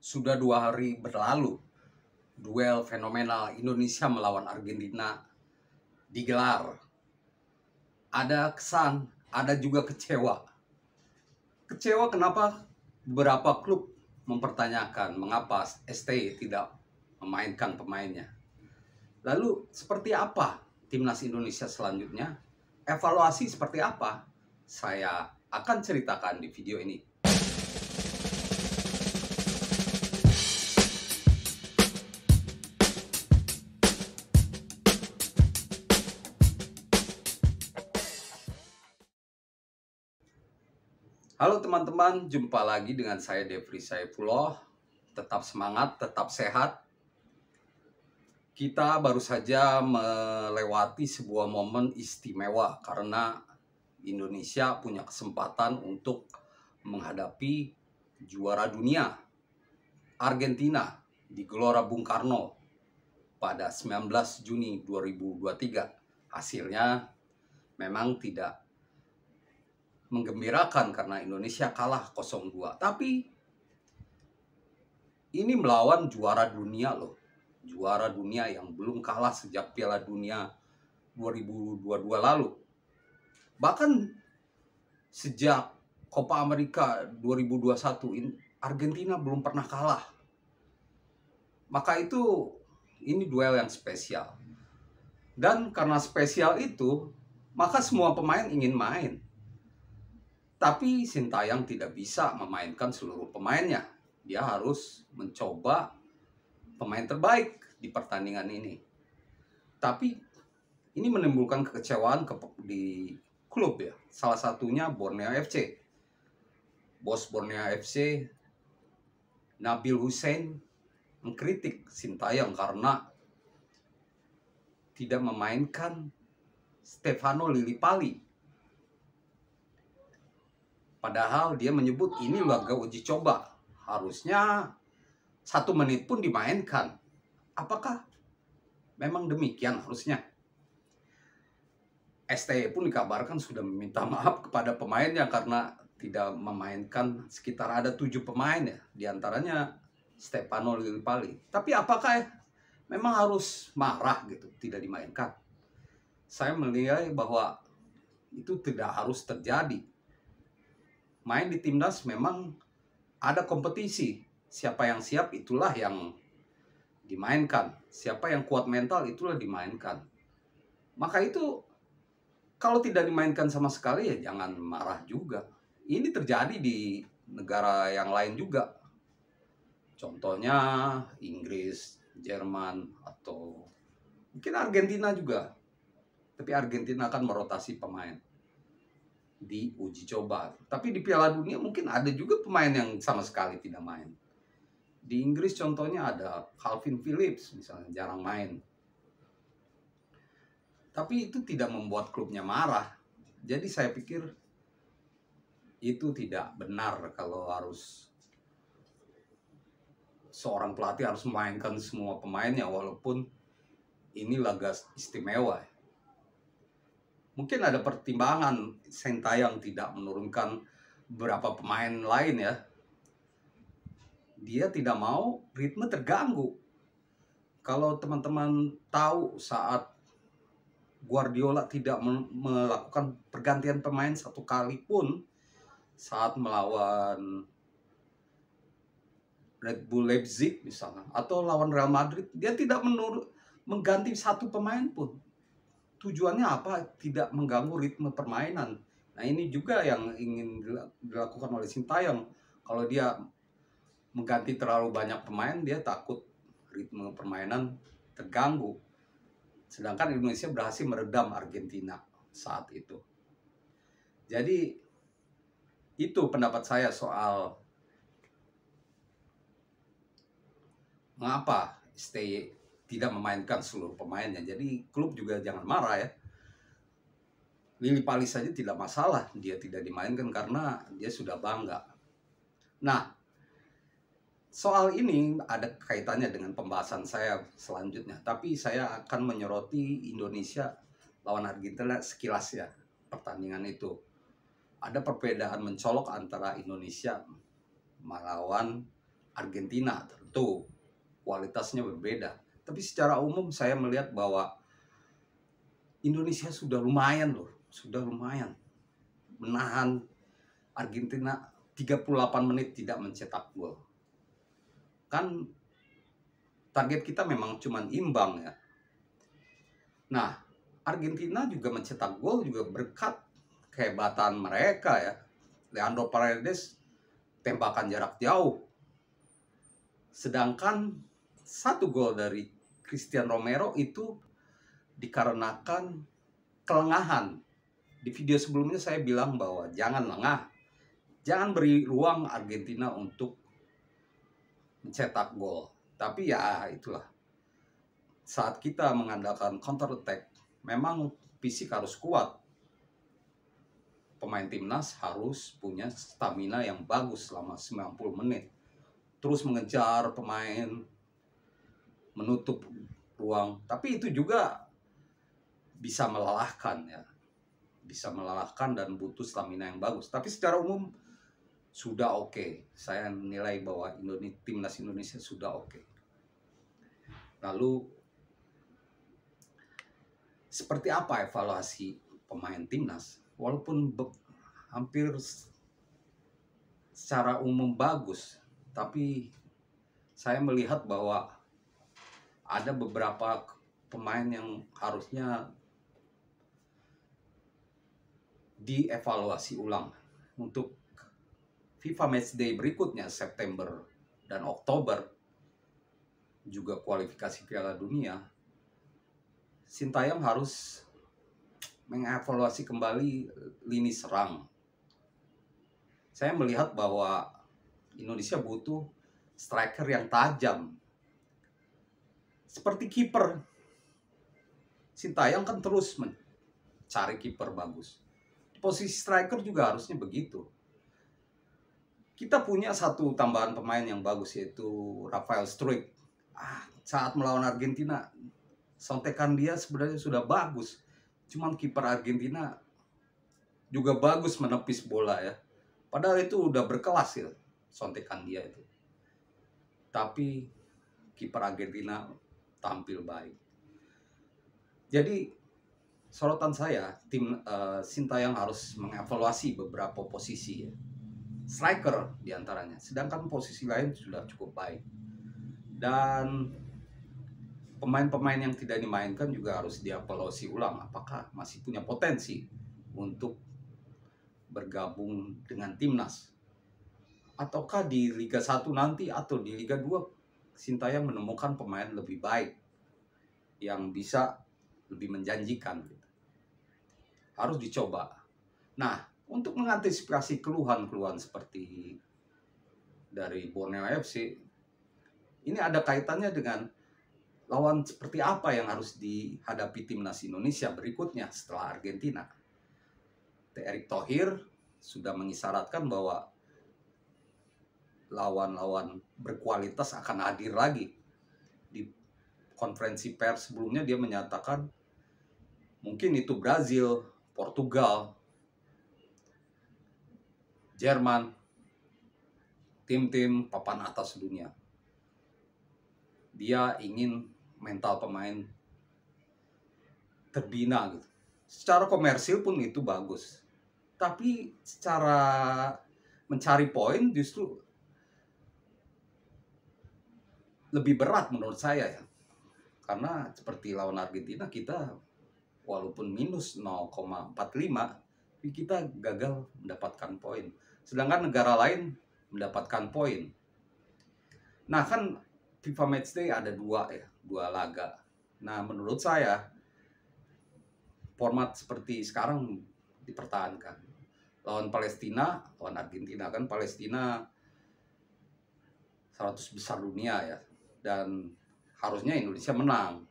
Sudah 2 hari berlalu, duel fenomenal Indonesia melawan Argentina digelar. Ada kesan, ada juga kecewa. Kecewa kenapa beberapa klub mempertanyakan mengapa ST tidak memainkan pemainnya. Lalu seperti apa timnas Indonesia selanjutnya? Evaluasi seperti apa? Saya akan ceritakan di video ini. Halo teman-teman, jumpa lagi dengan saya Devri Saifullah. Tetap semangat, tetap sehat. Kita baru saja melewati sebuah momen istimewa karena Indonesia punya kesempatan untuk menghadapi juara dunia Argentina di Gelora Bung Karno pada 19 Juni 2023. Hasilnya memang tidak menggembirakan karena Indonesia kalah 0-2. Tapi ini melawan juara dunia loh. Juara dunia yang belum kalah sejak Piala Dunia 2022 lalu. Bahkan sejak Copa America 2021 Argentina belum pernah kalah. Maka itu ini duel yang spesial. Dan karena spesial itu, maka semua pemain ingin main. Tapi Sintayong tidak bisa memainkan seluruh pemainnya. Dia harus mencoba pemain terbaik di pertandingan ini. Tapi ini menimbulkan kekecewaan di klub ya. Salah satunya Borneo FC. Bos Borneo FC, Nabil Hussein, mengkritik Sintayong karena tidak memainkan Stefano Lillipali. Padahal dia menyebut ini laga uji coba. Harusnya 1 menit pun dimainkan. Apakah memang demikian harusnya? ST pun dikabarkan sudah meminta maaf kepada pemainnya karena tidak memainkan sekitar ada 7 pemain ya. Di antaranya Stefano Lillipali. Tapi apakah memang harus marah gitu tidak dimainkan? Saya menilai bahwa itu tidak harus terjadi. Main di timnas memang ada kompetisi. Siapa yang siap itulah yang dimainkan. Siapa yang kuat mental itulah dimainkan. Maka itu kalau tidak dimainkan sama sekali ya jangan marah juga. Ini terjadi di negara yang lain juga. Contohnya Inggris, Jerman, atau mungkin Argentina juga. Tapi Argentina akan merotasi pemain di uji coba. Tapi di Piala Dunia mungkin ada juga pemain yang sama sekali tidak main. Di Inggris contohnya ada Calvin Phillips misalnya, jarang main. Tapi itu tidak membuat klubnya marah. Jadi saya pikir itu tidak benar kalau harus seorang pelatih harus memainkan semua pemainnya walaupun ini laga istimewa. Mungkin ada pertimbangan Sintayong tidak menurunkan beberapa pemain lain ya. Dia tidak mau ritme terganggu. Kalau teman-teman tahu saat Guardiola tidak melakukan pergantian pemain 1 kali pun saat melawan Red Bull Leipzig misalnya atau lawan Real Madrid, dia tidak mengganti 1 pemain pun. Tujuannya apa? Tidak mengganggu ritme permainan. Nah ini juga yang ingin dilakukan oleh Sintayong. Kalau dia mengganti terlalu banyak pemain, dia takut ritme permainan terganggu. Sedangkan Indonesia berhasil meredam Argentina saat itu. Jadi itu pendapat saya soal mengapa STY tidak memainkan seluruh pemainnya. Jadi klub juga jangan marah ya. Lillipali saja tidak masalah dia tidak dimainkan karena dia sudah bangga. Nah, soal ini ada kaitannya dengan pembahasan saya selanjutnya. Tapi saya akan menyoroti Indonesia lawan Argentina sekilas ya. Pertandingan itu ada perbedaan mencolok antara Indonesia melawan Argentina. Tentu kualitasnya berbeda. Tapi secara umum saya melihat bahwa Indonesia sudah lumayan loh, sudah lumayan menahan Argentina 38 menit tidak mencetak gol. Kan target kita memang cuma imbang ya. Nah, Argentina juga mencetak gol juga berkat kehebatan mereka ya. Leandro Paredes tembakan jarak jauh. Sedangkan satu gol dari Christian Romero itu dikarenakan kelengahan. Di video sebelumnya saya bilang bahwa jangan lengah. Jangan beri ruang Argentina untuk mencetak gol. Tapi ya itulah. Saat kita mengandalkan counter attack, memang fisik harus kuat. Pemain timnas harus punya stamina yang bagus selama 90 menit. Terus mengejar pemain, menutup ruang. Tapi itu juga bisa melelahkan ya. Bisa melelahkan dan butuh stamina yang bagus. Tapi secara umum sudah oke. Saya nilai bahwa timnas Indonesia sudah oke. Lalu seperti apa evaluasi pemain timnas? Walaupun hampir secara umum bagus, tapi saya melihat bahwa ada beberapa pemain yang harusnya dievaluasi ulang untuk FIFA Matchday berikutnya, September dan Oktober, juga kualifikasi Piala Dunia. Sintayong harus mengevaluasi kembali lini serang. Saya melihat bahwa Indonesia butuh striker yang tajam. Seperti kiper. Sintayong kan terus mencari kiper bagus. Posisi striker juga harusnya begitu. Kita punya satu tambahan pemain yang bagus, yaitu Rafael Struijk. Saat melawan Argentina, sontekan dia sebenarnya sudah bagus. Cuman kiper Argentina juga bagus menepis bola ya. Padahal itu udah berkelas ya, sontekan dia itu. Tapi kiper Argentina tampil baik. Jadi sorotan saya, tim Sintayong harus mengevaluasi beberapa posisi ya. Striker diantaranya, sedangkan posisi lain sudah cukup baik. Dan pemain-pemain yang tidak dimainkan juga harus dievaluasi ulang, apakah masih punya potensi untuk bergabung dengan timnas, ataukah di Liga 1 nanti atau di Liga 2 Sintayong menemukan pemain lebih baik yang bisa lebih menjanjikan. Harus dicoba. Nah, untuk mengantisipasi keluhan-keluhan seperti dari Borneo FC, ini ada kaitannya dengan lawan seperti apa yang harus dihadapi timnas Indonesia berikutnya setelah Argentina. Erick Thohir sudah mengisyaratkan bahwa lawan-lawan berkualitas akan hadir lagi. Di konferensi pers sebelumnya dia menyatakan mungkin itu Brazil, Portugal, Jerman, tim-tim papan atas dunia. Dia ingin mental pemain terbina gitu. Secara komersil pun itu bagus. Tapi secara mencari poin justru lebih berat menurut saya ya. Karena seperti lawan Argentina kita walaupun minus 0,45, tapi kita gagal mendapatkan poin. Sedangkan negara lain mendapatkan poin. Nah kan FIFA Matchday ada dua laga. Nah menurut saya format seperti sekarang dipertahankan. Lawan Palestina, lawan Argentina, kan Palestina 100 besar dunia ya, dan harusnya Indonesia menang.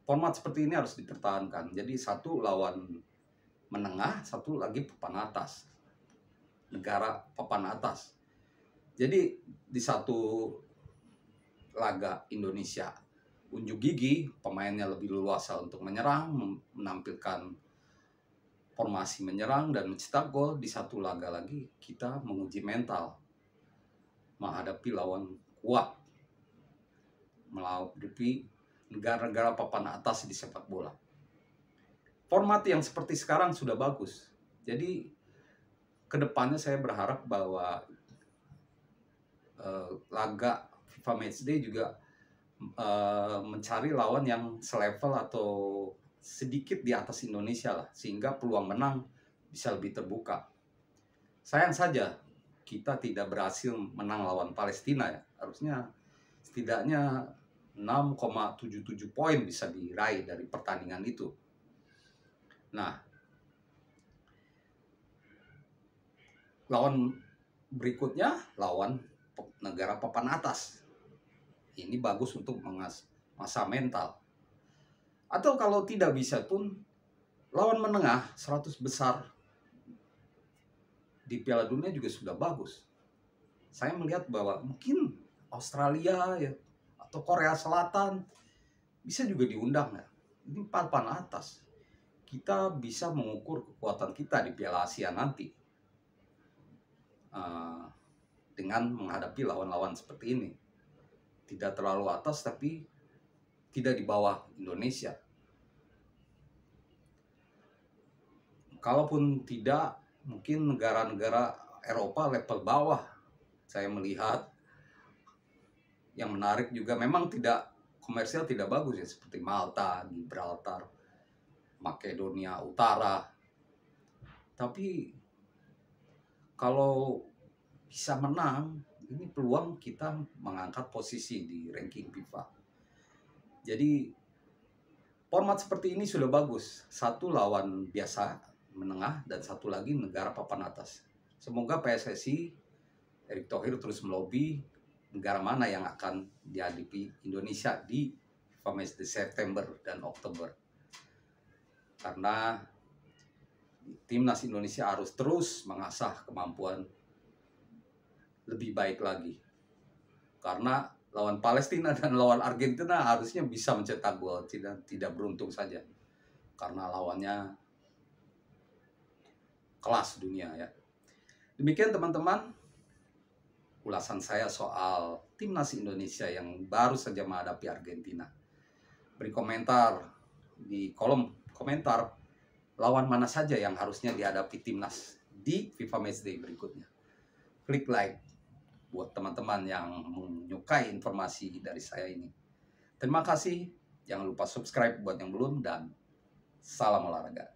Format seperti ini harus dipertahankan. Jadi satu lawan menengah, satu lagi papan atas, negara papan atas. Jadi di satu laga Indonesia unjuk gigi, pemainnya lebih leluasa untuk menyerang, menampilkan formasi menyerang dan mencetak gol. Di satu laga lagi kita menguji mental. menghadapi lawan kuat, menghadapi negara-negara papan atas di sepak bola. Format yang seperti sekarang sudah bagus. Jadi kedepannya saya berharap bahwa laga FIFA Matchday juga mencari lawan yang selevel atau sedikit di atas Indonesia lah, sehingga peluang menang bisa lebih terbuka. Sayang saja kita tidak berhasil menang lawan Palestina ya. Harusnya setidaknya 6,77 poin bisa diraih dari pertandingan itu. Nah, lawan berikutnya lawan negara papan atas. Ini bagus untuk mengasah mental. Atau kalau tidak bisa pun lawan menengah 100 besar di Piala Dunia juga sudah bagus. Saya melihat bahwa mungkin Australia ya atau Korea Selatan bisa juga diundang ya. Ini papan atas. Kita bisa mengukur kekuatan kita di Piala Asia nanti dengan menghadapi lawan-lawan seperti ini. Tidak terlalu atas tapi tidak di bawah Indonesia. Kalaupun tidak, mungkin negara-negara Eropa level bawah. Saya melihat yang menarik juga memang tidak komersial, tidak bagus ya, seperti Malta, Gibraltar, Makedonia Utara. Tapi kalau bisa menang, ini peluang kita mengangkat posisi di ranking FIFA. Jadi format seperti ini sudah bagus. Satu lawan biasa menengah dan satu lagi negara papan atas. Semoga PSSI Erick Thohir terus melobi negara mana yang akan dihadapi Indonesia di FIFA Matchday September dan Oktober. Karena timnas Indonesia harus terus mengasah kemampuan lebih baik lagi. Karena lawan Palestina dan lawan Argentina harusnya bisa mencetak gol, tidak beruntung saja. Karena lawannya kelas dunia ya. Demikian teman-teman ulasan saya soal timnas Indonesia yang baru saja menghadapi Argentina. Beri komentar di kolom komentar lawan mana saja yang harusnya dihadapi timnas di FIFA Matchday berikutnya. Klik like buat teman-teman yang menyukai informasi dari saya ini. Terima kasih. Jangan lupa subscribe buat yang belum dan salam olahraga.